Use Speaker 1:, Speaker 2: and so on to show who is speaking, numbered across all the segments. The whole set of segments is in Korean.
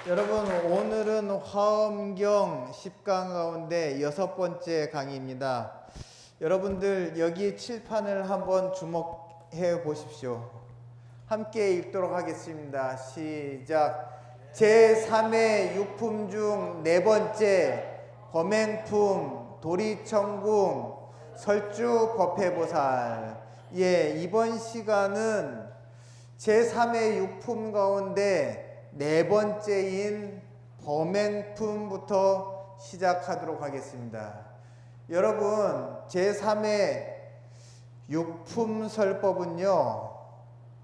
Speaker 1: 여러분, 오늘은 화엄경 10강 가운데 6번째 강의입니다. 여러분들 여기 칠판을 한번 주목해 보십시오. 함께 읽도록 하겠습니다. 시작. 제3의 육품 중 네 번째 범행품 도리천궁 설주 법회보살. 이번 시간은 제3의 육품 가운데 네 번째인 범행품부터 시작하도록 하겠습니다. 여러분, 제3의 육품설법은요,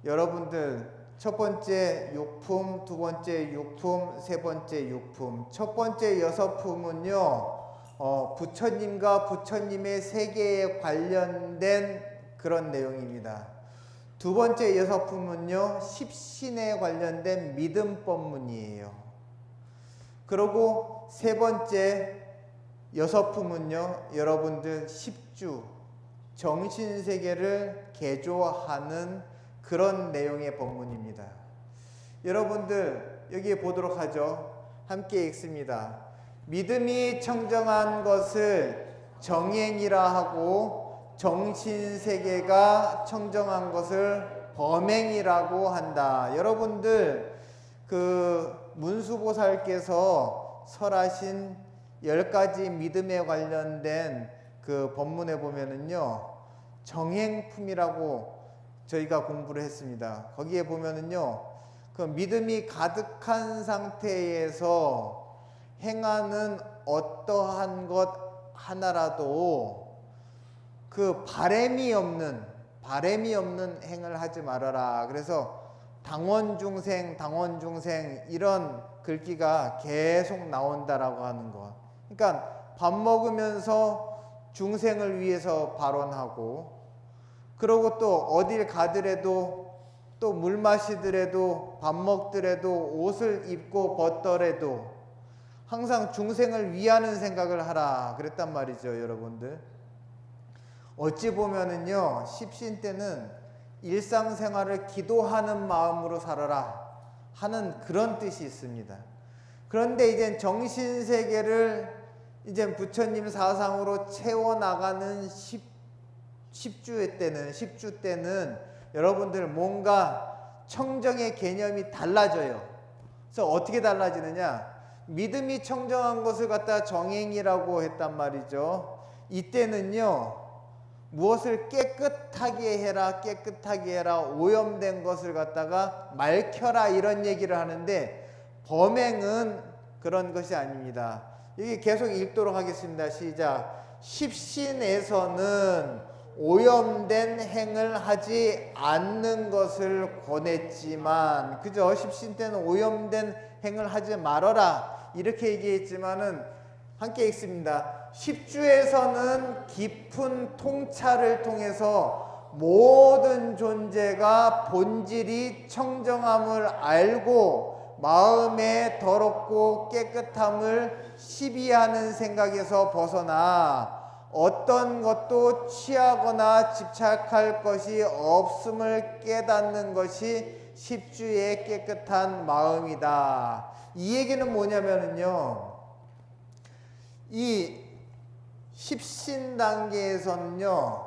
Speaker 1: 여러분들 첫 번째 육품, 두 번째 육품, 세 번째 육품, 첫 번째 여섯 품은요, 부처님과 부처님의 세계에 관련된 그런 내용입니다. 두 번째 여섯 품은요, 십신에 관련된 믿음 법문이에요. 그리고 세 번째 여섯 품은요, 여러분들 십주, 정신세계를 개조하는 그런 내용의 법문입니다. 여러분들 여기 보도록 하죠. 함께 읽습니다. 믿음이 청정한 것을 정행이라 하고 정신세계가 청정한 것을 범행이라고 한다. 여러분들 그 문수보살께서 설하신 10가지 믿음에 관련된 그 법문에 보면은요, 정행품이라고 저희가 공부를 했습니다. 거기에 보면은요, 그 믿음이 가득한 상태에서 행하는 어떠한 것 하나라도 그 바램이 없는 행을 하지 말아라. 그래서 당원중생 이런 글귀가 계속 나온다라고 하는 거. 그러니까 밥 먹으면서 중생을 위해서 발언하고, 그러고 또 어딜 가더라도, 또 물 마시더라도, 밥 먹더라도, 옷을 입고 벗더라도 항상 중생을 위하는 생각을 하라 그랬단 말이죠. 여러분들 어찌 보면은요, 십신 때는 일상생활을 기도하는 마음으로 살아라 하는 그런 뜻이 있습니다. 그런데 이제 정신세계를 이제 부처님 사상으로 채워나가는 십주 때는 여러분들 뭔가 청정의 개념이 달라져요. 그래서 어떻게 달라지느냐, 믿음이 청정한 것을 갖다 정행이라고 했단 말이죠. 이때는요, 무엇을 깨끗하게 해라, 오염된 것을 갖다가 맑혀라, 이런 얘기를 하는데, 범행은 그런 것이 아닙니다. 여기 계속 읽도록 하겠습니다. 시작. 십신에서는 오염된 행을 하지 않는 것을 권했지만, 그죠? 십신 때는 오염된 행을 하지 말아라 이렇게 얘기했지만은, 함께 읽습니다. 십주에서는 깊은 통찰을 통해서 모든 존재가 본질이 청정함을 알고 마음의 더럽고 깨끗함을 시비하는 생각에서 벗어나 어떤 것도 취하거나 집착할 것이 없음을 깨닫는 것이 십주의 깨끗한 마음이다. 이 얘기는 뭐냐면요, 이 십신 단계에서는요,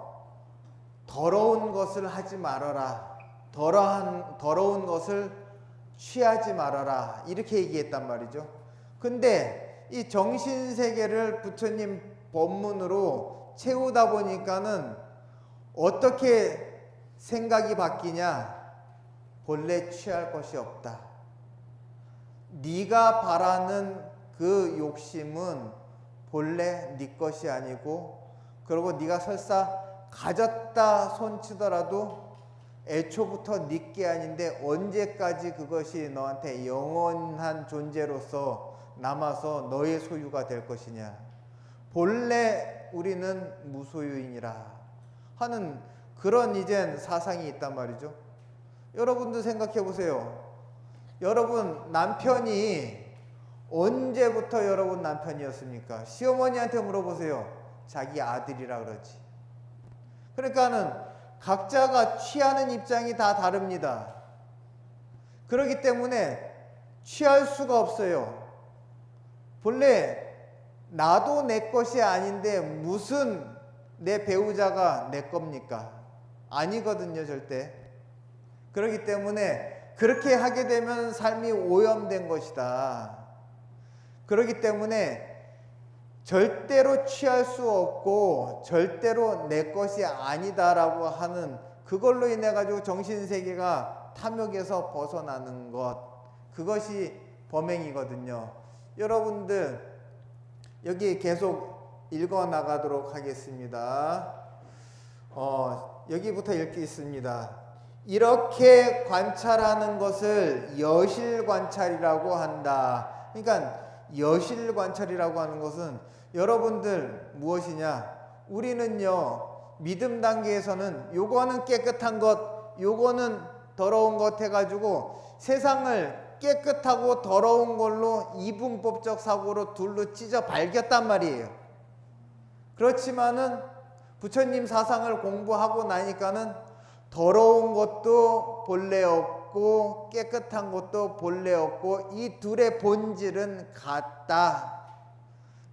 Speaker 1: 더러운 것을 하지 말아라, 더러운 것을 취하지 말아라 이렇게 얘기했단 말이죠. 근데 이 정신세계를 부처님 법문으로 채우다 보니까는 어떻게 생각이 바뀌냐, 본래 취할 것이 없다. 네가 바라는 그 욕심은 본래 네 것이 아니고, 그리고 네가 설사 가졌다 손치더라도 애초부터 네 게 아닌데 언제까지 그것이 너한테 영원한 존재로서 남아서 너의 소유가 될 것이냐. 본래 우리는 무소유이니라 하는 그런 이젠 사상이 있단 말이죠. 여러분도 생각해 보세요. 여러분 남편이 언제부터 여러분 남편이었습니까? 시어머니한테 물어보세요. 자기 아들이라 그러지. 그러니까는 각자가 취하는 입장이 다 다릅니다. 그렇기 때문에 취할 수가 없어요. 본래 나도 내 것이 아닌데 무슨 내 배우자가 내 겁니까? 아니거든요, 절대. 그렇기 때문에 그렇게 하게 되면 삶이 오염된 것이다. 그렇기 때문에 절대로 취할 수 없고 절대로 내 것이 아니다라고 하는 그걸로 인해 가지고 정신세계가 탐욕에서 벗어나는 것, 그것이 범행이거든요. 여러분들 여기 계속 읽어 나가도록 하겠습니다. 여기부터 읽겠습니다. 이렇게 관찰하는 것을 여실 관찰이라고 한다. 그러니까 여실 관찰이라고 하는 것은 여러분들 무엇이냐? 우리는요, 믿음 단계에서는 요거는 깨끗한 것, 요거는 더러운 것 해가지고 세상을 깨끗하고 더러운 걸로 이분법적 사고로 둘로 찢어 발겼단 말이에요. 그렇지만은 부처님 사상을 공부하고 나니까는 더러운 것도 본래 없고 깨끗한 것도 본래 없고 이 둘의 본질은 같다.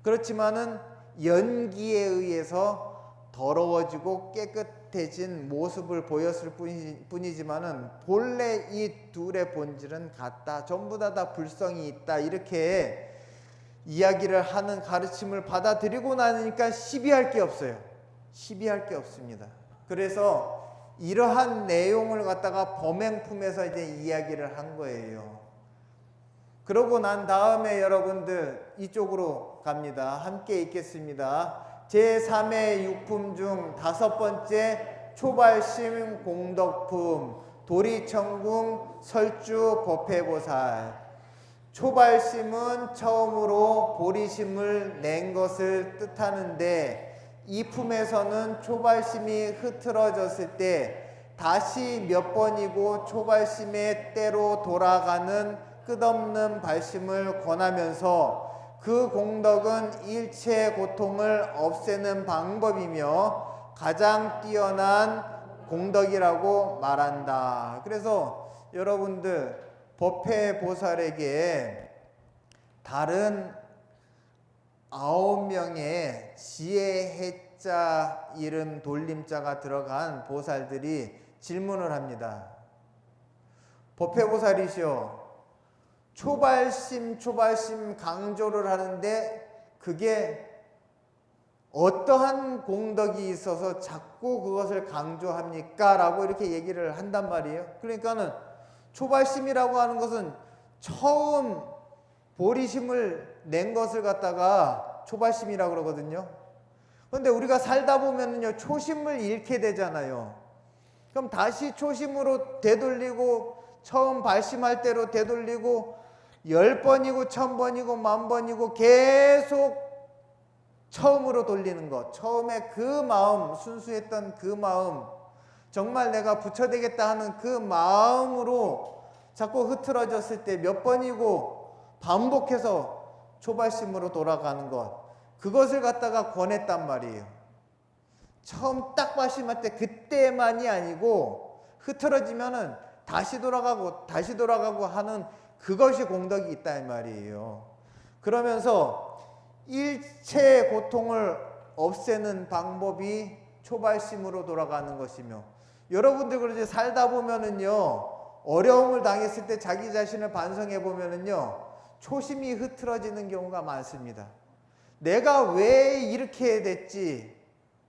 Speaker 1: 그렇지만은 연기에 의해서 더러워지고 깨끗해진 모습을 보였을 뿐이지만은 본래 이 둘의 본질은 같다. 전부 다 불성이 있다. 이렇게 이야기를 하는 가르침을 받아들이고 나니까 시비할 게 없어요. 시비할 게 없습니다. 그래서 이러한 내용을 갖다가 범행품에서 이제 이야기를 한 거예요. 그러고 난 다음에 여러분들 이쪽으로 갑니다. 함께 읽겠습니다. 제3의 육품 중 5번째 초발심 공덕품 도리천궁 설주 법회보살. 초발심은 처음으로 보리심을 낸 것을 뜻하는데 이 품에서는 초발심이 흐트러졌을 때 다시 몇 번이고 초발심의 때로 돌아가는 끝없는 발심을 권하면서 그 공덕은 일체 고통을 없애는 방법이며 가장 뛰어난 공덕이라고 말한다. 그래서 여러분들 법회보살에게 다른 9명의 지혜 해자 이름 돌림자가 들어간 보살들이 질문을 합니다. 법회보살이시오, 초발심 강조를 하는데 그게 어떠한 공덕이 있어서 자꾸 그것을 강조합니까? 라고 이렇게 얘기를 한단 말이에요. 그러니까는 초발심이라고 하는 것은 처음 보리심을 낸 것을 갖다가 초발심이라고 그러거든요. 그런데 우리가 살다 보면은요, 초심을 잃게 되잖아요. 그럼 다시 초심으로 되돌리고 처음 발심할 대로 되돌리고 10번이고 1000번이고 10,000번이고 계속 처음으로 돌리는 것. 처음에 그 마음, 순수했던 그 마음, 정말 내가 부처되겠다 하는 그 마음으로 자꾸 흐트러졌을 때 몇 번이고 반복해서 초발심으로 돌아가는 것, 그것을 갖다가 권했단 말이에요. 처음 딱 발심할 때 그때만이 아니고 흐트러지면은 다시 돌아가고 하는 그것이 공덕이 있다 이 말이에요. 그러면서 일체 고통을 없애는 방법이 초발심으로 돌아가는 것이며, 여러분들 그러지 살다 보면은요, 어려움을 당했을 때 자기 자신을 반성해 보면은요, 초심이 흐트러지는 경우가 많습니다. 내가 왜 이렇게 됐지?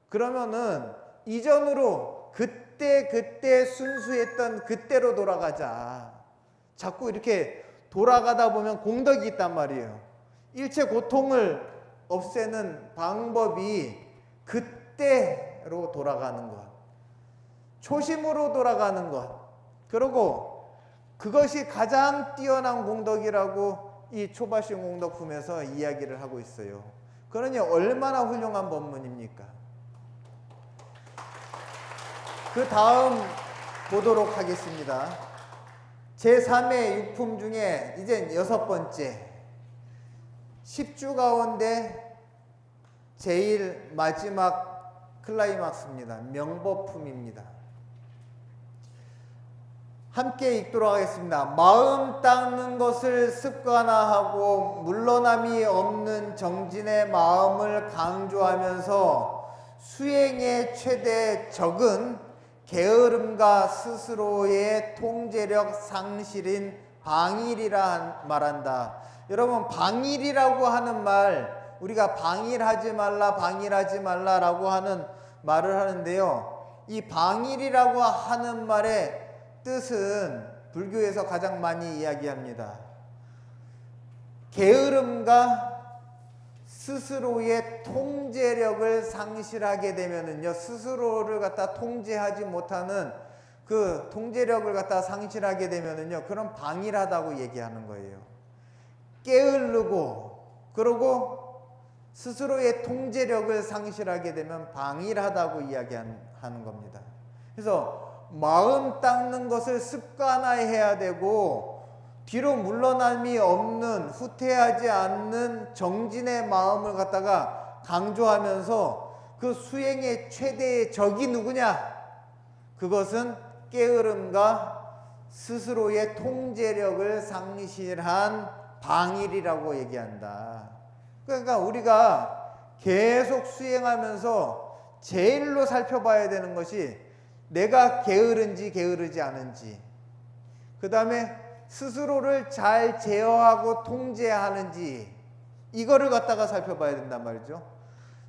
Speaker 1: 그러면은 이전으로 그때 순수했던 그때로 돌아가자. 자꾸 이렇게 돌아가다 보면 공덕이 있단 말이에요. 일체 고통을 없애는 방법이 그때로 돌아가는 것, 초심으로 돌아가는 것, 그리고 그것이 가장 뛰어난 공덕이라고 이 초발심 공덕품에서 이야기를 하고 있어요. 그러니 얼마나 훌륭한 법문입니까? 그 다음 보도록 하겠습니다. 제3의 육품 중에 이제 6번째, 10주 가운데 제일 마지막 클라이막스입니다. 명법품입니다. 함께 읽도록 하겠습니다. 마음 닦는 것을 습관화하고 물러남이 없는 정진의 마음을 강조하면서 수행의 최대 적은 게으름과 스스로의 통제력 상실인 방일이라 말한다. 여러분, 방일이라고 하는 말, 우리가 방일하지 말라라고 하는 말을 하는데요. 이 방일이라고 하는 말의 뜻은 불교에서 가장 많이 이야기합니다. 게으름과 스스로의 통제력을 상실하게 되면은요, 스스로를 갖다 통제하지 못하는 그 통제력을 갖다 상실하게 되면은요, 그런 방일하다고 얘기하는 거예요. 게으르고, 그러고 스스로의 통제력을 상실하게 되면 방일하다고 이야기하는 겁니다. 그래서 마음 닦는 것을 습관화해야 되고, 뒤로 물러남이 없는, 후퇴하지 않는 정진의 마음을 갖다가 강조하면서 그 수행의 최대의 적이 누구냐? 그것은 게으름과 스스로의 통제력을 상실한 방일이라고 얘기한다. 그러니까 우리가 계속 수행하면서 제일로 살펴봐야 되는 것이 내가 게으른지 게으르지 않은지, 그 다음에 스스로를 잘 제어하고 통제하는지, 이거를 갖다가 살펴봐야 된단 말이죠.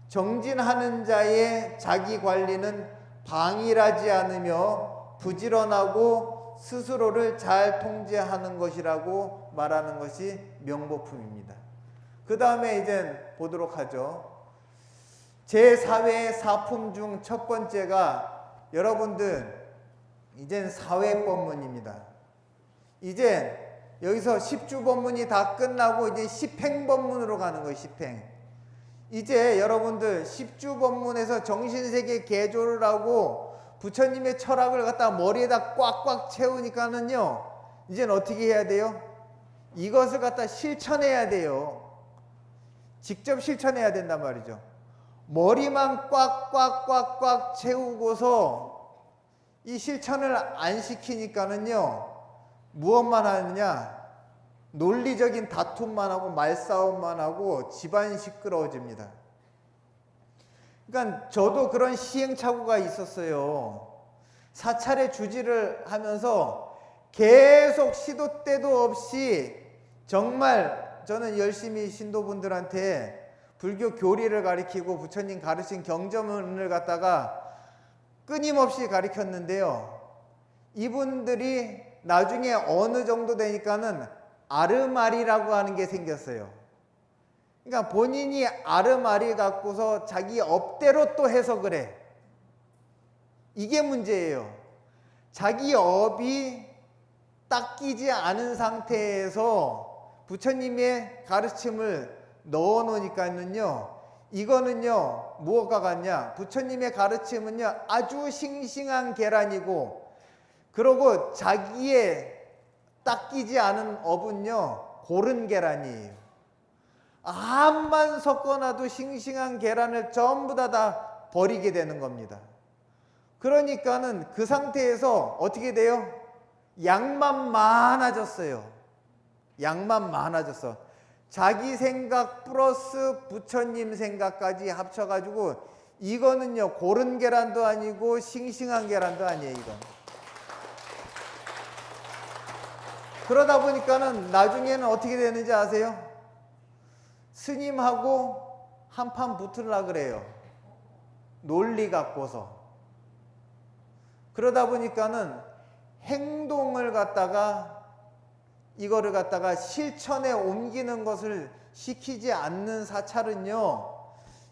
Speaker 1: 정진하는 자의 자기 관리는 방일하지 않으며 부지런하고 스스로를 잘 통제하는 것이라고 말하는 것이 명보품입니다. 그 다음에 이제 보도록 하죠. 제4회 사품 중 첫 번째가 여러분들 이젠 사회법문입니다. 이제 여기서 10주법문이 다 끝나고 이제 10행법문으로 가는 거예요. 10행. 이제 여러분들 10주법문에서 정신세계 개조를 하고 부처님의 철학을 갖다 머리에다 꽉꽉 채우니까는요, 이젠 어떻게 해야 돼요? 이것을 갖다 실천해야 돼요. 직접 실천해야 된단 말이죠. 머리만 꽉꽉꽉꽉 채우고서 이 실천을 안 시키니까는요, 무엇만 하느냐? 논리적인 다툼만 하고 말싸움만 하고 집안이 시끄러워집니다. 그러니까 저도 그런 시행착오가 있었어요. 사찰의 주지를 하면서 계속 시도 때도 없이 정말 저는 열심히 신도분들한테 불교 교리를 가르치고 부처님 가르친 경전을 갖다가 끊임없이 가르쳤는데요. 이분들이 나중에 어느 정도 되니까는 아르마리라고 하는 게 생겼어요. 그러니까 본인이 아르마리 갖고서 자기 업대로 또 해석을 해. 이게 문제예요. 자기 업이 닦이지 않은 상태에서 부처님의 가르침을 넣어 놓으니까는요, 이거는요 무엇과 같냐? 부처님의 가르침은요 아주 싱싱한 계란이고, 그러고 자기의 닦이지 않은 업은요 고른 계란이에요. 암만 섞어놔도 싱싱한 계란을 전부 다 버리게 되는 겁니다. 그러니까는 그 상태에서 어떻게 돼요? 양만 많아졌어요. 양만 많아졌어. 자기 생각 플러스 부처님 생각까지 합쳐가지고 이거는요 고른 계란도 아니고 싱싱한 계란도 아니에요. 이건. 그러다 보니까는 나중에는 어떻게 되는지 아세요? 스님하고 한판 붙으려고 그래요. 논리 갖고서. 그러다 보니까는 행동을 갖다가 이거를 갖다가 실천에 옮기는 것을 시키지 않는 사찰은요,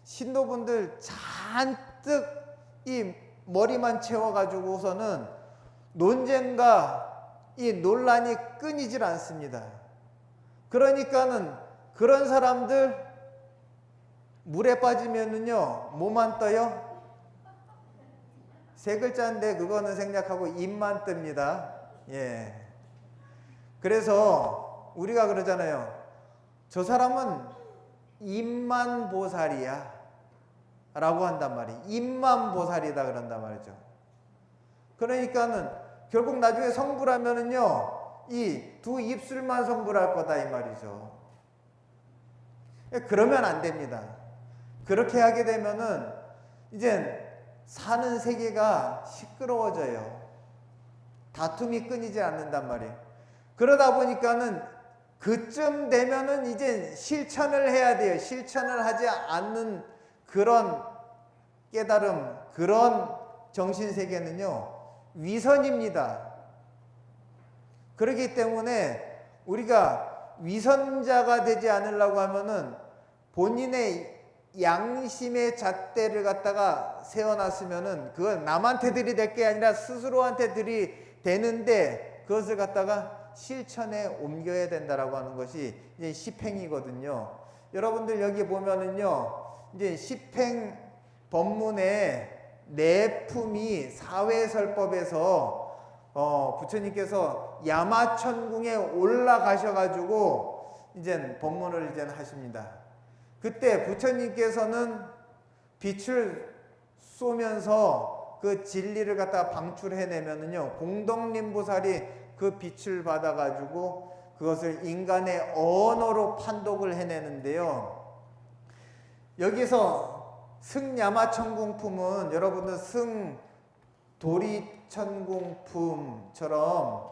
Speaker 1: 신도분들 잔뜩 이 머리만 채워가지고서는 논쟁과 이 논란이 끊이질 않습니다. 그러니까는 그런 사람들 물에 빠지면은요 뭐만 떠요? 세 글자인데 그거는 생략하고 입만 뜹니다. 예. 그래서 우리가 그러잖아요. 저 사람은 입만 보살이야 라고 한단 말이에요. 입만 보살이다 그런단 말이죠. 그러니까는 결국 나중에 성불하면은요, 이 두 입술만 성불할 거다 이 말이죠. 그러면 안 됩니다. 그렇게 하게 되면은 이제 사는 세계가 시끄러워져요. 다툼이 끊이지 않는단 말이에요. 그러다 보니까는 그쯤 되면은 이제 실천을 해야 돼요. 실천을 하지 않는 그런 깨달음, 그런 정신세계는요, 위선입니다. 그렇기 때문에 우리가 위선자가 되지 않으려고 하면은 본인의 양심의 잣대를 갖다가 세워놨으면은 그건 남한테 들이댈 게 아니라 스스로한테 들이대는데 그것을 갖다가 실천에 옮겨야 된다라고 하는 것이 이제 십행이거든요. 여러분들 여기 보면은요, 이제 십행 법문의 내품이 사회설법에서 부처님께서 야마천궁에 올라가셔가지고 이제 법문을 이제 하십니다. 그때 부처님께서는 빛을 쏘면서 그 진리를 갖다가 방출해내면은요, 공덕림보살이 그 빛을 받아가지고 그것을 인간의 언어로 판독을 해내는데요. 여기서 승야마천궁품은 여러분들 승도리천궁품처럼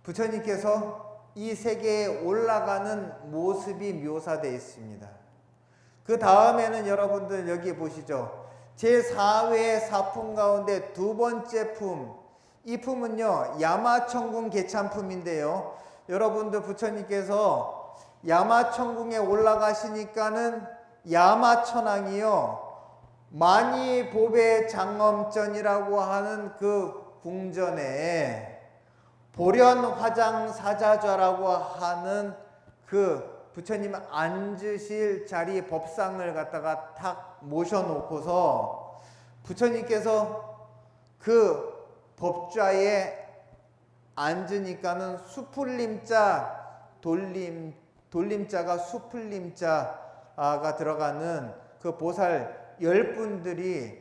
Speaker 1: 부처님께서 이 세계에 올라가는 모습이 묘사되어 있습니다. 그 다음에는 여러분들 여기 보시죠. 제4회 사품 가운데 두 번째 품, 이 품은요, 야마천궁 개참품인데요. 여러분들 부처님께서 야마천궁에 올라가시니까는 야마천왕이요, 만이보배 장엄전이라고 하는 그 궁전에 보련화장사자좌라고 하는 그 부처님 앉으실 자리 법상을 갖다가 탁 모셔놓고서 부처님께서 그 법좌에 앉으니까는 수풀림자, 돌림자가 수풀림자가 들어가는 그 보살 10분들이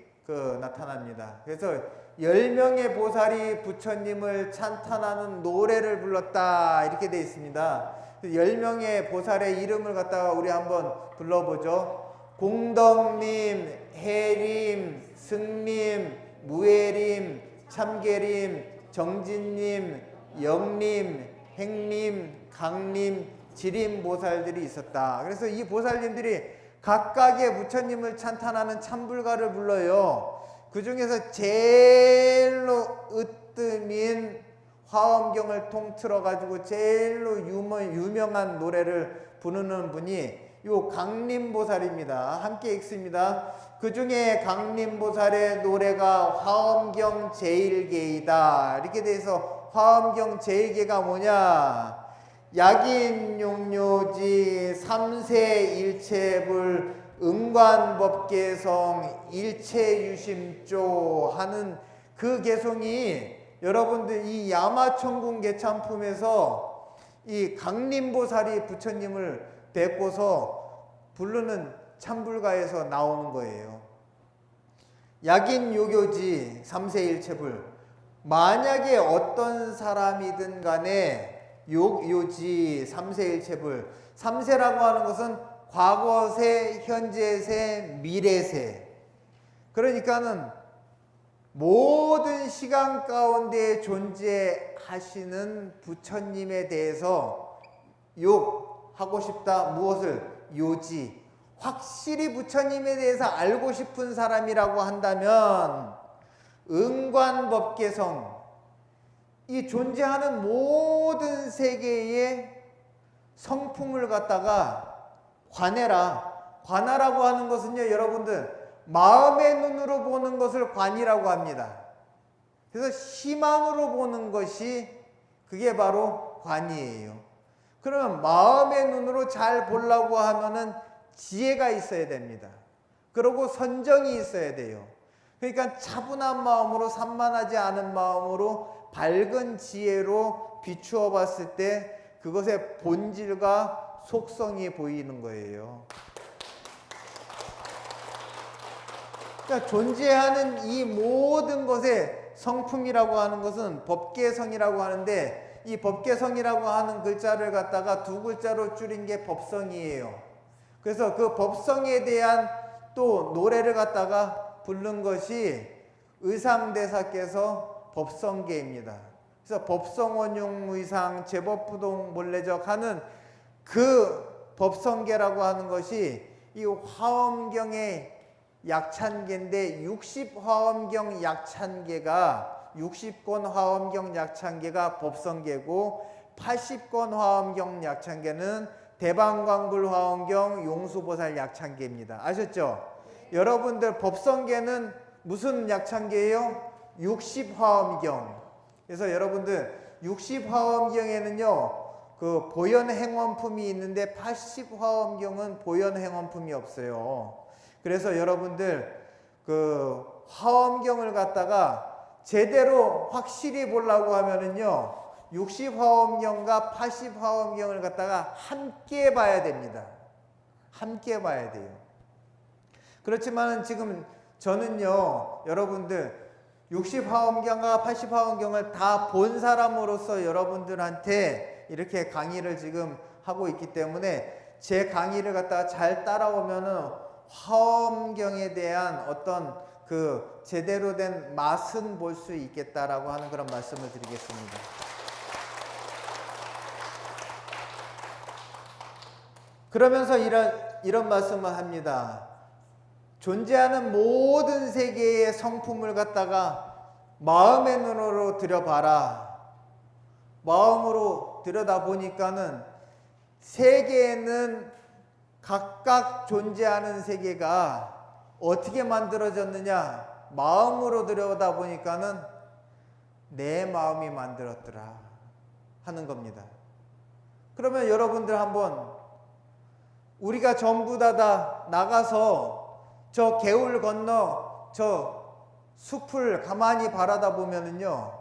Speaker 1: 나타납니다. 그래서 10명의 보살이 부처님을 찬탄하는 노래를 불렀다 이렇게 되어 있습니다. 10명의 보살의 이름을 갖다가 우리 한번 불러보죠. 공덕님, 해림, 승림, 무해림, 참계림, 정진님, 영림, 행림, 강림, 지림 보살들이 있었다. 그래서 이 보살님들이 각각의 부처님을 찬탄하는 참불가를 불러요. 그 중에서 제일로 으뜸인 화엄경을 통틀어 가지고 제일로 유명한 노래를 부르는 분이 요 강림보살입니다. 함께 읽습니다. 그 중에 강림보살의 노래가 화엄경 제일계이다. 이렇게 돼서 화엄경 제일계가 뭐냐? 약인용료지 삼세일체불 응관법계성 일체유심조 하는 그 개성이 여러분들 이 야마천궁 개참품에서 이 강림보살이 부처님을 뵙고서 부르는 참불가에서 나오는 거예요. 약인요교지 삼세일체불, 만약에 어떤 사람이든 간에 요지 삼세일체불, 삼세라고 하는 것은 과거세, 현재세, 미래세. 그러니까는 모든 시간 가운데 존재하시는 부처님에 대해서 욕하고 싶다. 무엇을? 요지. 확실히 부처님에 대해서 알고 싶은 사람이라고 한다면 응관법계성, 이 존재하는 모든 세계의 성품을 갖다가 관해라. 관하라고 하는 것은요, 여러분들 마음의 눈으로 보는 것을 관이라고 합니다. 그래서 심안으로 보는 것이 그게 바로 관이에요. 그러면 마음의 눈으로 잘 보려고 하면은 지혜가 있어야 됩니다. 그리고 선정이 있어야 돼요. 그러니까 차분한 마음으로, 산만하지 않은 마음으로 밝은 지혜로 비추어 봤을 때 그것의 본질과 속성이 보이는 거예요. 그러니까 존재하는 이 모든 것의 성품이라고 하는 것은 법계성이라고 하는데, 이 법계성이라고 하는 글자를 갖다가 두 글자로 줄인 게 법성이에요. 그래서 그 법성에 대한 또 노래를 갖다가 부른 것이 의상대사께서 법성계입니다. 그래서 법성원용의상 제법부동 몰래적 하는 그 법성계라고 하는 것이 이 화엄경의 약찬계인데, 60화엄경 약찬계가 60권 화엄경 약찬계가 법성계고, 80권 화엄경 약찬계는 대방광불 화엄경 용수보살 약찬계입니다. 아셨죠? 여러분들 법성계는 무슨 약찬계예요? 60화엄경. 그래서 여러분들 60화엄경에는요 그 보현행원품이 있는데 80화엄경은 보현행원품이 없어요. 그래서 여러분들 그 화엄경을 갖다가 제대로 확실히 보려고 하면은요 60화엄경과 80화엄경을 갖다가 함께 봐야 됩니다. 함께 봐야 돼요. 그렇지만 지금 저는요 여러분들 60화엄경과 80화엄경을 다 본 사람으로서 여러분들한테 이렇게 강의를 지금 하고 있기 때문에 제 강의를 갖다가 잘 따라오면은 화엄경에 대한 어떤 그 제대로 된 맛은 볼 수 있겠다라고 하는 그런 말씀을 드리겠습니다. 그러면서 이런 말씀을 합니다. 존재하는 모든 세계의 성품을 갖다가 마음의 눈으로 들여봐라. 마음으로 들여다보니까는 세계에는 각각 존재하는 세계가 어떻게 만들어졌느냐? 마음으로 들여다보니까는 내 마음이 만들었더라 하는 겁니다. 그러면 여러분들 한번 우리가 전부 다 나가서 저 개울 건너 저 숲을 가만히 바라다 보면은요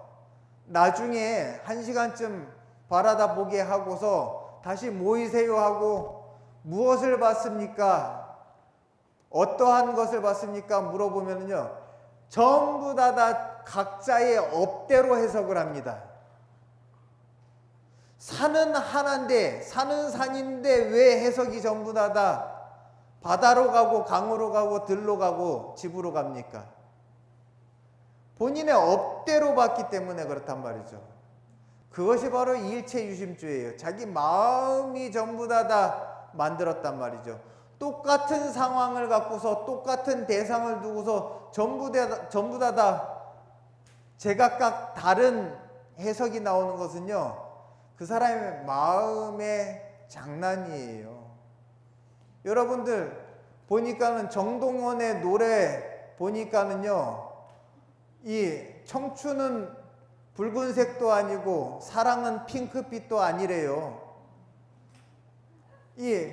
Speaker 1: 나중에 1시간쯤 바라다 보게 하고서 다시 모이세요 하고 무엇을 봤습니까? 어떠한 것을 봤습니까? 물어보면은요 전부 다 각자의 업대로 해석을 합니다. 산은 하나인데 산은 산인데 왜 해석이 전부 다 바다로 가고 강으로 가고 들로 가고 집으로 갑니까? 본인의 업대로 봤기 때문에 그렇단 말이죠. 그것이 바로 일체유심주예요. 자기 마음이 전부 다 만들었단 말이죠. 똑같은 상황을 갖고서 똑같은 대상을 두고서 전부 다 제각각 다른 해석이 나오는 것은요 그 사람의 마음의 장난이에요. 여러분들 보니까는 정동원의 노래 보니까는요 이 청춘은 붉은색도 아니고 사랑은 핑크빛도 아니래요. 이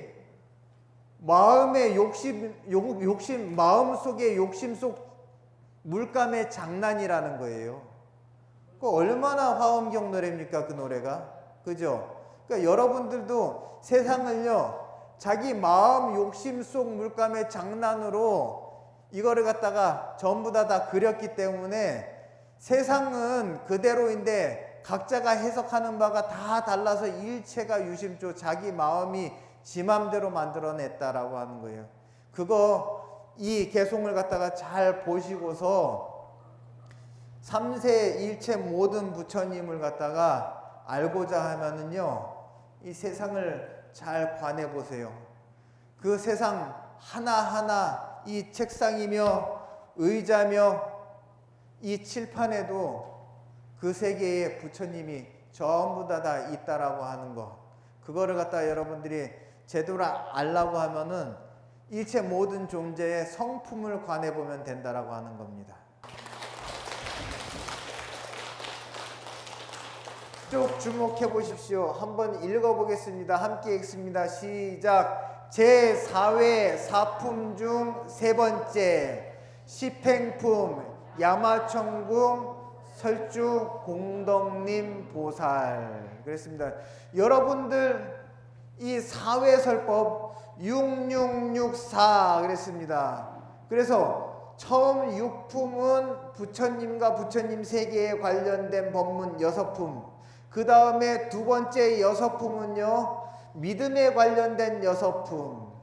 Speaker 1: 마음의 욕심 마음 속의 욕심 속 물감의 장난이라는 거예요. 그 얼마나 화엄경 노래입니까 그 노래가? 그죠? 그러니까 여러분들도 세상을요 자기 마음 욕심 속 물감의 장난으로 이거를 갖다가 전부 다 그렸기 때문에 세상은 그대로인데 각자가 해석하는 바가 다 달라서 일체가 유심조 자기 마음이 지 맘대로 만들어냈다라고 하는 거예요. 그거 이 개송을 갖다가 잘 보시고서 3세 일체 모든 부처님을 갖다가 알고자 하면은요 이 세상을 잘 관해 보세요. 그 세상 하나하나 이 책상이며 의자며 이 칠판에도 그 세계에 부처님이 전부 다 있다라고 하는 거. 그거를 갖다 여러분들이 제대로 알라고 하면은 일체 모든 존재의 성품을 관해 보면 된다라고 하는 겁니다. 쭉 주목해 보십시오. 한번 읽어 보겠습니다. 함께 읽습니다. 시작. 제4회 사품 중 세 번째 십행품 야마천궁 설주 공덕님 보살. 그랬습니다. 여러분들 이 사회설법 6664 그랬습니다. 그래서 처음 6품은 부처님과 부처님 세계에 관련된 법문 6품. 그 다음에 두 번째 6품은요, 믿음에 관련된 6품.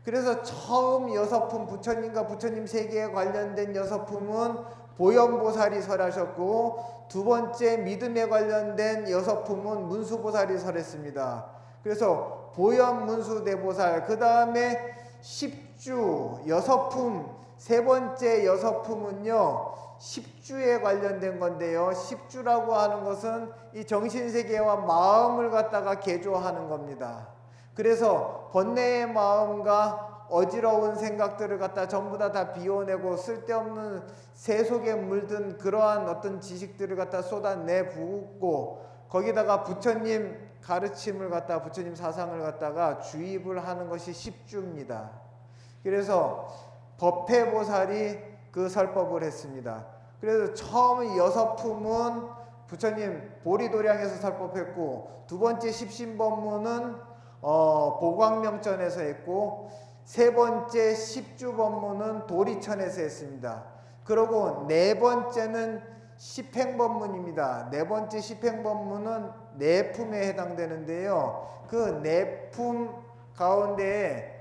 Speaker 1: 그래서 처음 6품 부처님과 부처님 세계에 관련된 6품은 보현보살이 설하셨고, 두 번째 믿음에 관련된 6품은 문수보살이 설했습니다. 그래서 보현 문수대보살, 그 다음에 10주 6품, 세 번째 6품은요 10주에 관련된 건데요, 10주라고 하는 것은 이 정신세계와 마음을 갖다가 개조하는 겁니다. 그래서 번뇌의 마음과 어지러운 생각들을 갖다 전부 다 비워내고 쓸데없는 새 속에 물든 그러한 어떤 지식들을 갖다 쏟아내 붓고, 거기다가 부처님 가르침을 갖다, 부처님 사상을 갖다가 주입을 하는 것이 10주입니다. 그래서 법회보살이 그 설법을 했습니다. 그래서 처음 6품은 부처님 보리도량에서 설법했고, 두 번째 십신법문은 보광명전에서 했고, 세 번째 10주 법문은 도리천에서 했습니다. 그리고 네 번째는 십행법문입니다. 네 번째 십행법문은 내품에 해당되는데요, 그 내품 가운데에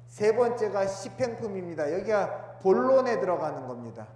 Speaker 1: 세 번째가 십행품입니다. 여기가 본론에 들어가는 겁니다.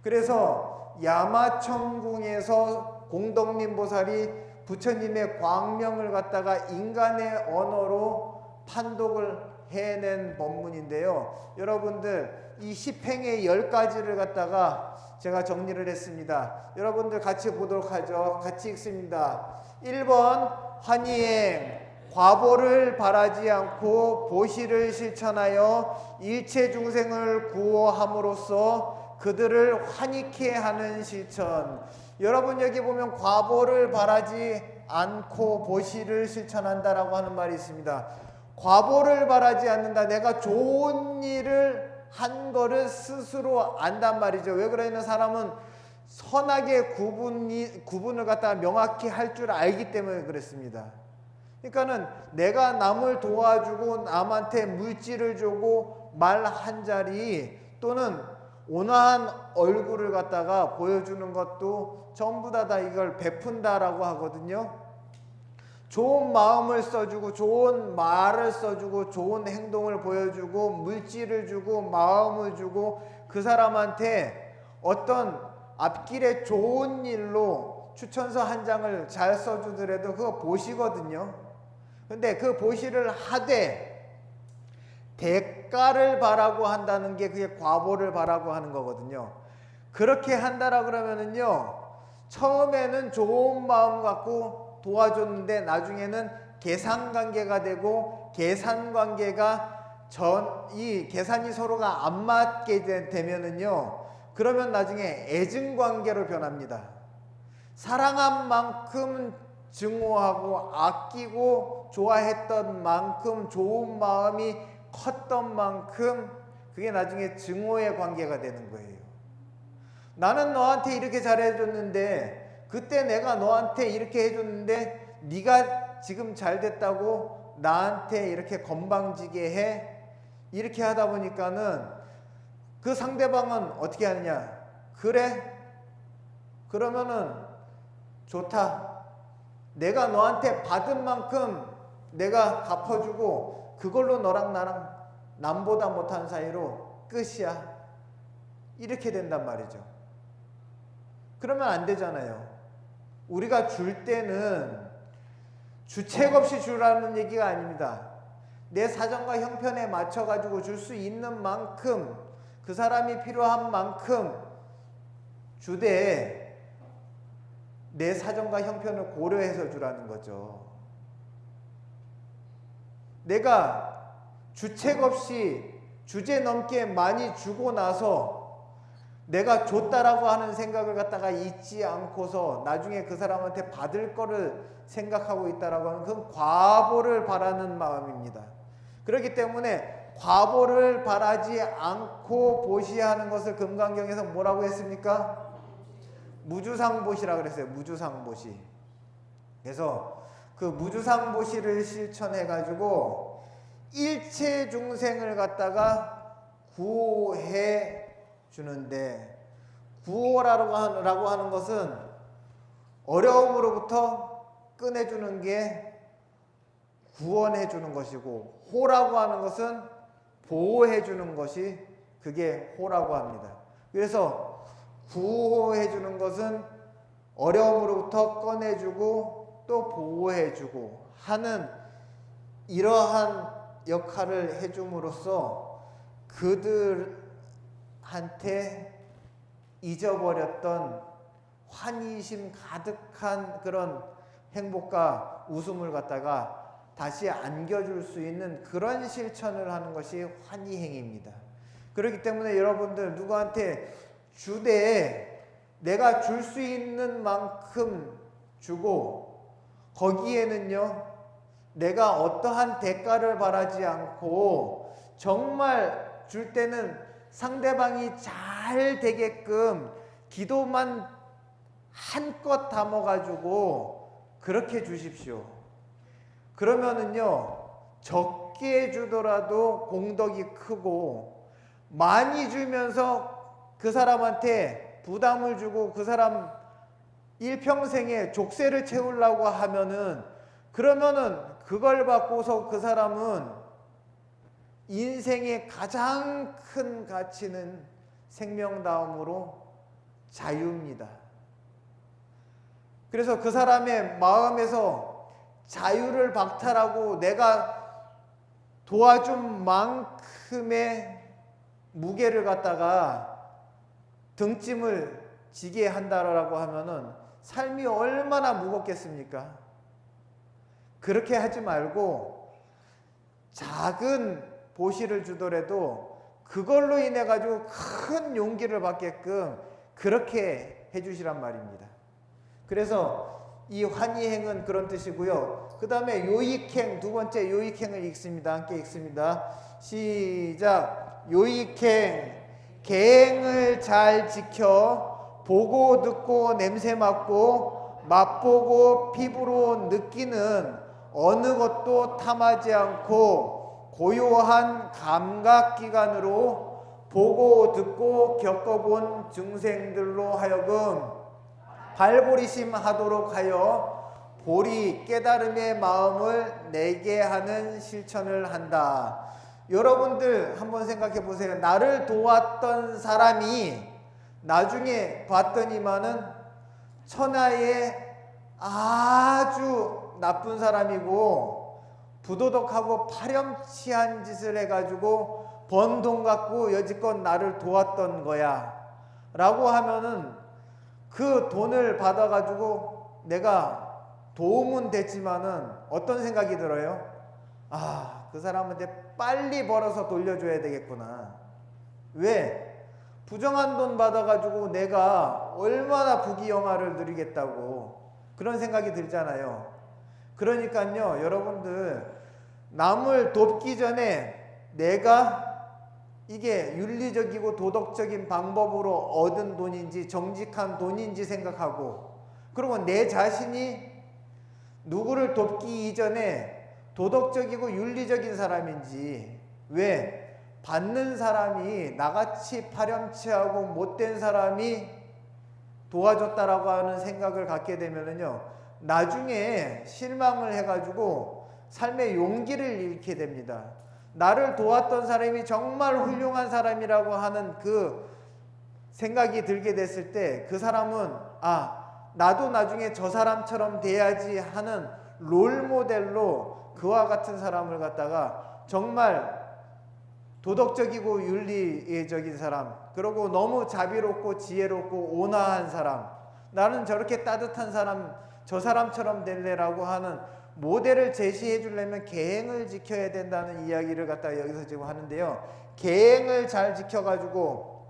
Speaker 1: 그래서 야마천궁에서 공덕림보살이 부처님의 광명을 갖다가 인간의 언어로 판독을 해낸 법문인데요, 여러분들 이 십행의 10가지를 갖다가 제가 정리를 했습니다. 여러분들 같이 보도록 하죠. 같이 읽습니다. 1번 환희행, 과보를 바라지 않고 보시를 실천하여 일체 중생을 구호함으로써 그들을 환희케 하는 실천. 여러분 여기 보면 과보를 바라지 않고 보시를 실천한다라고 하는 말이 있습니다. 과보를 바라지 않는다. 내가 좋은 일을 한 거를 스스로 안단 말이죠. 왜 그러냐면 사람은 선악의 구분을 갖다가 명확히 할 줄 알기 때문에 그렇습니다. 그러니까는 내가 남을 도와주고 남한테 물질을 주고 말 한 자리 또는 온화한 얼굴을 갖다가 보여주는 것도 전부 다 이걸 베푼다라고 하거든요. 좋은 마음을 써주고 좋은 말을 써주고 좋은 행동을 보여주고 물질을 주고 마음을 주고 그 사람한테 어떤 앞길에 좋은 일로 추천서 한 장을 잘 써주더라도 그거 보시거든요. 근데 그 보시를 하되 대가를 바라고 한다는 게 그게 과보를 바라고 하는 거거든요. 그렇게 한다라 그러면은요, 처음에는 좋은 마음 갖고 도와줬는데 나중에는 계산관계가 되고, 계산관계가 이 계산이 서로가 안 맞게 되면은요, 그러면 나중에 애증관계로 변합니다. 사랑한 만큼 증오하고 아끼고 좋아했던 만큼 좋은 마음이 컸던 만큼 그게 나중에 증오의 관계가 되는 거예요. 나는 너한테 이렇게 잘해줬는데, 그때 내가 너한테 이렇게 해줬는데 네가 지금 잘 됐다고 나한테 이렇게 건방지게 해. 이렇게 하다 보니까는 그 상대방은 어떻게 하느냐, 그래? 그러면은 좋다. 내가 너한테 받은 만큼 내가 갚아주고 그걸로 너랑 나랑 남보다 못한 사이로 끝이야. 이렇게 된단 말이죠. 그러면 안 되잖아요. 우리가 줄 때는 주책 없이 주라는 얘기가 아닙니다. 내 사정과 형편에 맞춰가지고 줄 수 있는 만큼, 그 사람이 필요한 만큼 주되 내 사정과 형편을 고려해서 주라는 거죠. 내가 주책 없이 주제넘게 많이 주고 나서 내가 줬다라고 하는 생각을 갖다가 잊지 않고서 나중에 그 사람한테 받을 거를 생각하고 있다라고 하면 그건 과보를 바라는 마음입니다. 그렇기 때문에 과보를 바라지 않고 보시하는 것을 금강경에서 뭐라고 했습니까? 무주상보시라고 그랬어요. 무주상보시. 그래서 그 무주상보시를 실천해 가지고 일체 중생을 갖다가 구해 주는데, 구호라고 하는 것은 어려움으로부터 꺼내주는 게 구원해 주는 것이고, 호라고 하는 것은 보호해 주는 것이 그게 호라고 합니다. 그래서 구호해 주는 것은 어려움으로부터 꺼내주고 또 보호해 주고 하는 이러한 역할을 해줌으로써 그들한테 잊어버렸던 환희심 가득한 그런 행복과 웃음을 갖다가 다시 안겨줄 수 있는 그런 실천을 하는 것이 환희행입니다. 그렇기 때문에 여러분들 누구한테 주되 내가 줄 수 있는 만큼 주고, 거기에는요 내가 어떠한 대가를 바라지 않고 정말 줄 때는 상대방이 잘 되게끔 기도만 한껏 담아가지고 그렇게 주십시오. 그러면은요 적게 주더라도 공덕이 크고, 많이 주면서 그 사람한테 부담을 주고 그 사람 일평생에 족쇄를 채우려고 하면은, 그러면은 그걸 받고서 그 사람은 인생의 가장 큰 가치는 생명다움으로 자유입니다. 그래서 그 사람의 마음에서 자유를 박탈하고 내가 도와준 만큼의 무게를 갖다가 등짐을 지게 한다라고 하면은 삶이 얼마나 무겁겠습니까? 그렇게 하지 말고 작은 보시를 주더라도 그걸로 인해 가지고 큰 용기를 받게끔 그렇게 해주시란 말입니다. 그래서 이 환희행은 그런 뜻이고요. 그 다음에 요익행, 두 번째 요익행을 읽습니다. 함께 읽습니다. 시작. 요익행, 계행을 잘 지켜 보고 듣고 냄새 맡고 맛보고 피부로 느끼는 어느 것도 탐하지 않고 고요한 감각기관으로 보고 듣고 겪어본 증생들로 하여금 발보리심 하도록 하여 보리 깨달음의 마음을 내게 하는 실천을 한다. 여러분들 한번 생각해 보세요. 나를 도왔던 사람이 나중에 봤더니만은 천하의 아주 나쁜 사람이고 부도덕하고 파렴치한 짓을 해가지고 번 돈 갖고 여지껏 나를 도왔던 거야 라고 하면은, 그 돈을 받아가지고 내가 도움은 됐지만은 어떤 생각이 들어요? 아, 그 사람한테 빨리 벌어서 돌려줘야 되겠구나. 왜? 부정한 돈 받아가지고 내가 얼마나 부귀영화를 누리겠다고 그런 생각이 들잖아요. 그러니까요 여러분들, 남을 돕기 전에 내가 이게 윤리적이고 도덕적인 방법으로 얻은 돈인지 정직한 돈인지 생각하고, 그리고 내 자신이 누구를 돕기 이전에 도덕적이고 윤리적인 사람인지, 왜 받는 사람이 나같이 파렴치하고 못된 사람이 도와줬다라고 하는 생각을 갖게 되면은요 나중에 실망을 해가지고 삶의 용기를 잃게 됩니다. 나를 도왔던 사람이 정말 훌륭한 사람이라고 하는 그 생각이 들게 됐을 때 그 사람은 나도 나중에 저 사람처럼 돼야지 하는 롤모델로 그와 같은 사람을 갖다가 정말 도덕적이고 윤리적인 사람, 그리고 너무 자비롭고 지혜롭고 온화한 사람, 나는 저렇게 따뜻한 사람, 저 사람처럼 될래라고 하는 모델을 제시해 주려면 계행을 지켜야 된다는 이야기를 갖다가 여기서 지금 하는데요. 계행을 잘 지켜가지고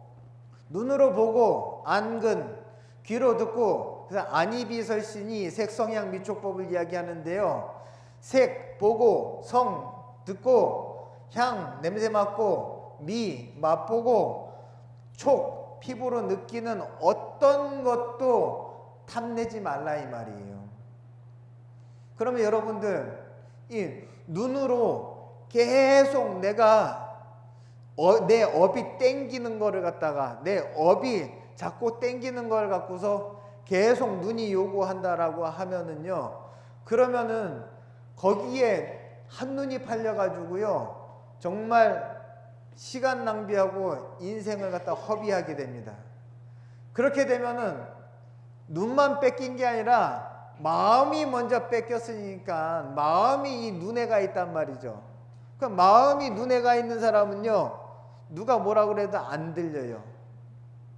Speaker 1: 눈으로 보고 안근, 귀로 듣고, 그래서 안이비설신이 색성향 미촉법을 이야기하는데요. 색 보고, 성 듣고, 향 냄새 맡고, 미 맛보고, 촉 피부로 느끼는 어떤 것도 탐내지 말라 이 말이에요. 그러면 여러분들 이 눈으로 계속 내가 내 업이 땡기는 거를 갖다가 내 업이 자꾸 땡기는 걸 갖고서 계속 눈이 요구한다라고 하면은요, 그러면은 거기에 한눈이 팔려가지고요 정말 시간 낭비하고 인생을 갖다 허비하게 됩니다. 그렇게 되면은 눈만 뺏긴 게 아니라 마음이 먼저 뺏겼으니까 마음이 이 눈에가 있단 말이죠. 그 마음이 눈에가 있는 사람은요 누가 뭐라 그래도 안 들려요.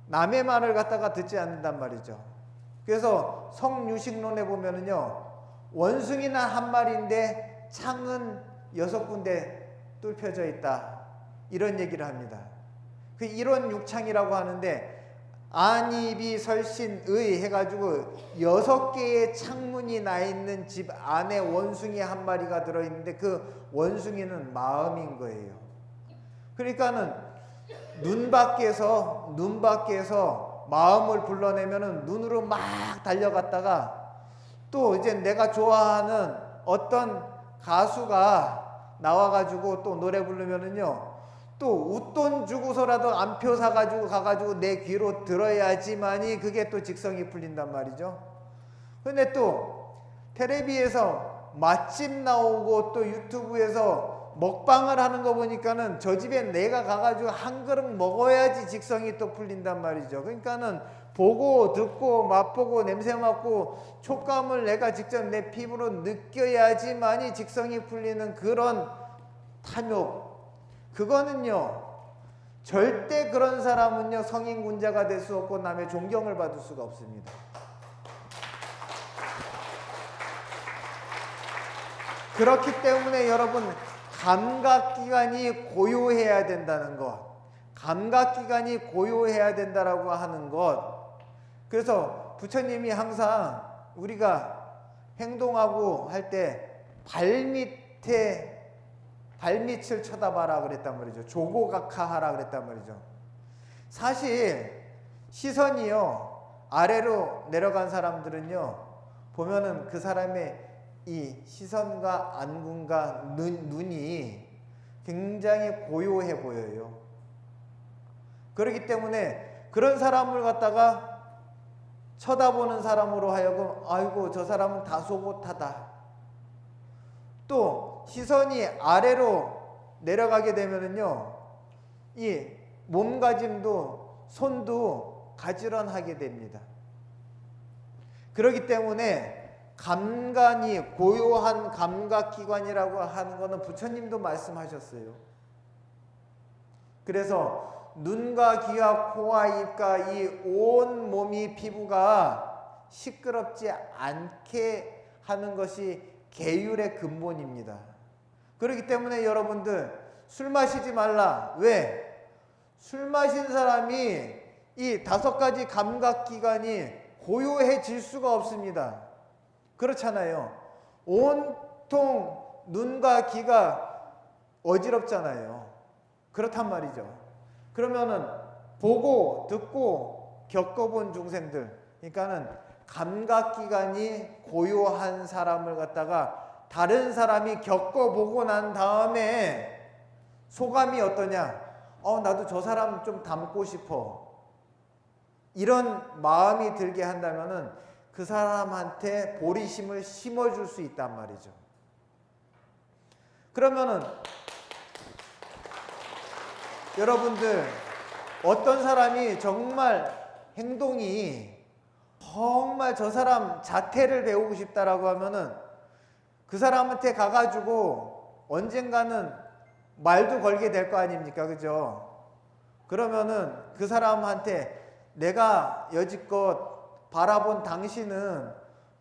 Speaker 1: 남의 말을 갖다가 듣지 않는단 말이죠. 그래서 성유식론에 보면은요 원숭이는 한 마리인데 창은 6군데 뚫혀져 있다, 이런 얘기를 합니다. 그 일원 육창이라고 하는데 안입이 설신의 해가지고 6개의 창문이 나 있는 집 안에 원숭이 한 마리가 들어있는데 그 원숭이는 마음인 거예요. 그러니까는 눈 밖에서 마음을 불러내면은 눈으로 막 달려갔다가 또 이제 내가 좋아하는 어떤 가수가 나와가지고 또 노래 부르면은요 또 웃돈 주고서라도 안표 사가지고 가가지고 내 귀로 들어야지만이 그게 또 직성이 풀린단 말이죠. 근데 또 텔레비에서 맛집 나오고 또 유튜브에서 먹방을 하는 거 보니까는 저 집에 내가 가가지고 한 그릇 먹어야지 직성이 또 풀린단 말이죠. 그러니까는 보고 듣고 맛보고 냄새 맡고 촉감을 내가 직접 내 피부로 느껴야지만이 직성이 풀리는 그런 탐욕, 그거는요 절대 그런 사람은요 성인군자가 될 수 없고 남의 존경을 받을 수가 없습니다. 그렇기 때문에 여러분 감각기관이 고요해야 된다는 것, 감각기관이 고요해야 된다라고 하는 것. 그래서 부처님이 항상 우리가 행동하고 할 때 발밑을 쳐다봐라 그랬단 말이죠. 조고각하하라 그랬단 말이죠. 사실 시선이요 아래로 내려간 사람들은요 보면은 그 사람의 이 시선과 안군과 눈이 굉장히 고요해 보여요. 그렇기 때문에 그런 사람을 갖다가 쳐다보는 사람으로 하여금 아이고 저 사람은 다소곳하다. 또 시선이 아래로 내려가게 되면은요 이 몸가짐도 손도 가지런하게 됩니다. 그렇기 때문에 감관이 고요한 감각기관이라고 하는 것은 부처님도 말씀하셨어요. 그래서 눈과 귀와 코와 입과 이 온 몸이 피부가 시끄럽지 않게 하는 것이 계율의 근본입니다. 그렇기 때문에 여러분들 술 마시지 말라. 왜? 술 마신 사람이 이 5가지 감각기관이 고요해질 수가 없습니다. 그렇잖아요. 온통 눈과 귀가 어지럽잖아요. 그렇단 말이죠. 그러면은 보고 듣고 겪어본 중생들, 그러니까는 감각기관이 고요한 사람을 갖다가 다른 사람이 겪어보고 난 다음에 소감이 어떠냐? 나도 저 사람 좀 닮고 싶어. 이런 마음이 들게 한다면은 그 사람한테 보리심을 심어줄 수 있단 말이죠. 그러면은 여러분들 어떤 사람이 정말 행동이 정말 저 사람 자태를 배우고 싶다라고 하면은 그 사람한테 가가지고 언젠가는 말도 걸게 될 거 아닙니까? 그죠? 그러면은 그 사람한테 내가 여지껏 바라본 당신은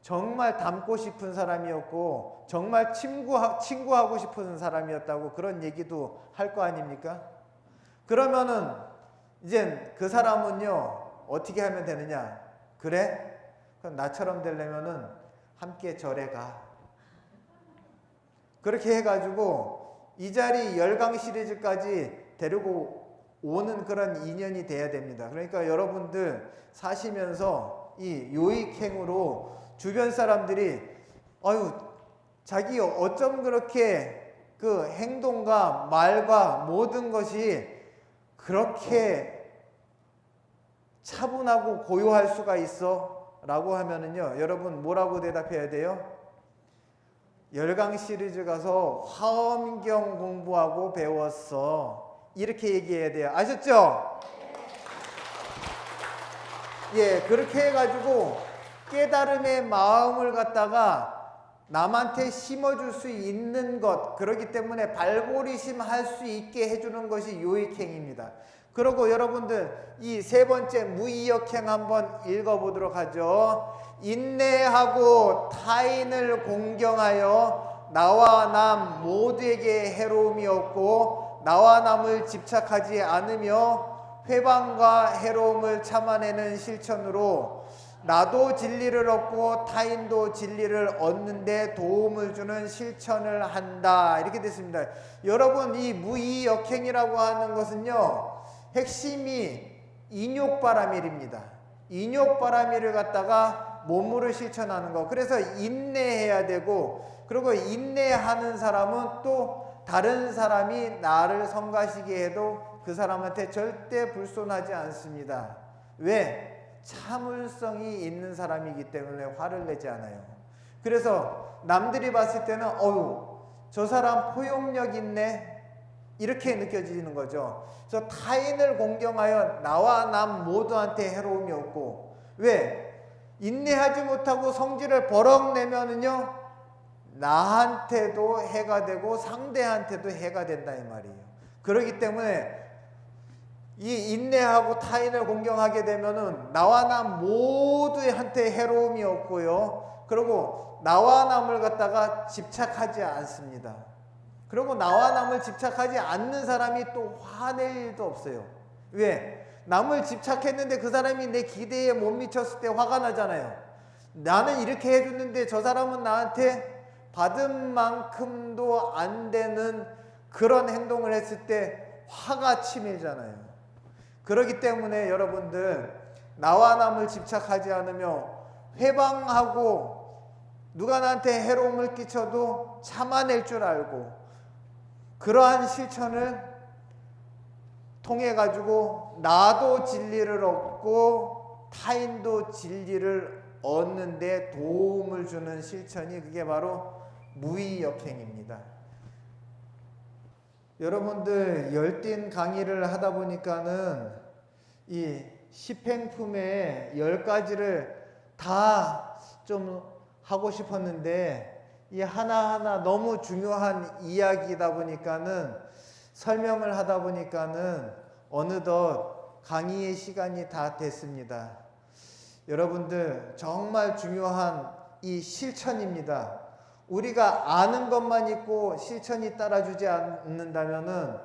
Speaker 1: 정말 닮고 싶은 사람이었고 정말 친구하고 싶은 사람이었다고 그런 얘기도 할 거 아닙니까? 그러면은 이제 그 사람은요 어떻게 하면 되느냐? 그래? 그럼 나처럼 되려면은 함께 절에 가. 그렇게 해가지고 이 자리 열강 시리즈까지 데리고 오는 그런 인연이 돼야 됩니다. 그러니까 여러분들 사시면서 이 요익행으로 주변 사람들이 아유 자기 어쩜 그렇게 그 행동과 말과 모든 것이 그렇게 차분하고 고요할 수가 있어? 라고 하면은요, 여러분 뭐라고 대답해야 돼요? 열강 시리즈 가서 화엄경 공부하고 배웠어. 이렇게 얘기해야 돼요. 아셨죠? 예, 그렇게 해가지고 깨달음의 마음을 갖다가 남한테 심어줄 수 있는 것, 그렇기 때문에 발고리심 할 수 있게 해주는 것이 요익행입니다. 그리고 여러분들 이 세 번째 무의역행 한번 읽어보도록 하죠. 인내하고 타인을 공경하여 나와 남 모두에게 해로움이 없고 나와 남을 집착하지 않으며 회방과 해로움을 참아내는 실천으로 나도 진리를 얻고 타인도 진리를 얻는데 도움을 주는 실천을 한다. 이렇게 됐습니다. 여러분, 이 무의역행이라고 하는 것은요, 핵심이 인욕바라밀입니다. 인욕바라밀을 갖다가 몸으로 실천하는 거. 그래서 인내해야 되고, 그리고 인내하는 사람은 또 다른 사람이 나를 성가시게 해도 그 사람한테 절대 불손하지 않습니다. 왜? 참을성이 있는 사람이기 때문에 화를 내지 않아요. 그래서 남들이 봤을 때는 저 사람 포용력 있네, 이렇게 느껴지는 거죠. 그래서 타인을 공경하여 나와 남 모두한테 해로움이 없고, 왜? 인내하지 못하고 성질을 버럭 내면은요, 나한테도 해가 되고 상대한테도 해가 된다 이 말이에요. 그렇기 때문에 이 인내하고 타인을 공경하게 되면은 나와 남 모두한테 해로움이 없고요. 그리고 나와 남을 갖다가 집착하지 않습니다. 그리고 나와 남을 집착하지 않는 사람이 또 화낼 일도 없어요. 왜? 남을 집착했는데 그 사람이 내 기대에 못 미쳤을 때 화가 나잖아요. 나는 이렇게 해줬는데 저 사람은 나한테 받은 만큼도 안 되는 그런 행동을 했을 때 화가 치밀잖아요. 그렇기 때문에 여러분들 나와 남을 집착하지 않으며 회방하고 누가 나한테 해로움을 끼쳐도 참아낼 줄 알고, 그러한 실천을 통해 가지고 나도 진리를 얻고 타인도 진리를 얻는데 도움을 주는 실천이 그게 바로 무의역행입니다. 여러분들 열띤 강의를 하다 보니까는 이 십행품의 10가지를 다 좀 하고 싶었는데 이 하나하나 너무 중요한 이야기다 보니까는 설명을 하다 보니까는 어느덧 강의의 시간이 다 됐습니다. 여러분들 정말 중요한 이 실천입니다. 우리가 아는 것만 있고 실천이 따라주지 않는다면은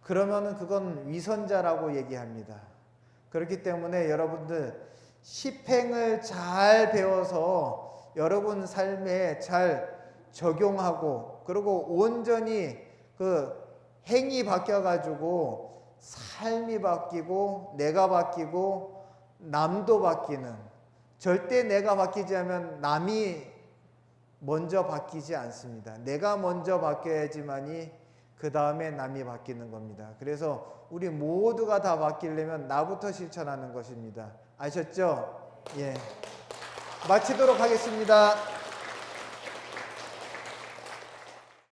Speaker 1: 그러면은 그건 위선자라고 얘기합니다. 그렇기 때문에 여러분들 십행을 잘 배워서 여러분 삶에 잘 적용하고, 그리고 온전히 그 행이 바뀌어 가지고 삶이 바뀌고 내가 바뀌고 남도 바뀌는, 절대 내가 바뀌지 않으면 남이 먼저 바뀌지 않습니다. 내가 먼저 바뀌어야지만이 그 다음에 남이 바뀌는 겁니다. 그래서 우리 모두가 다 바뀌려면 나부터 실천하는 것입니다. 아셨죠? 예. 마치도록 하겠습니다.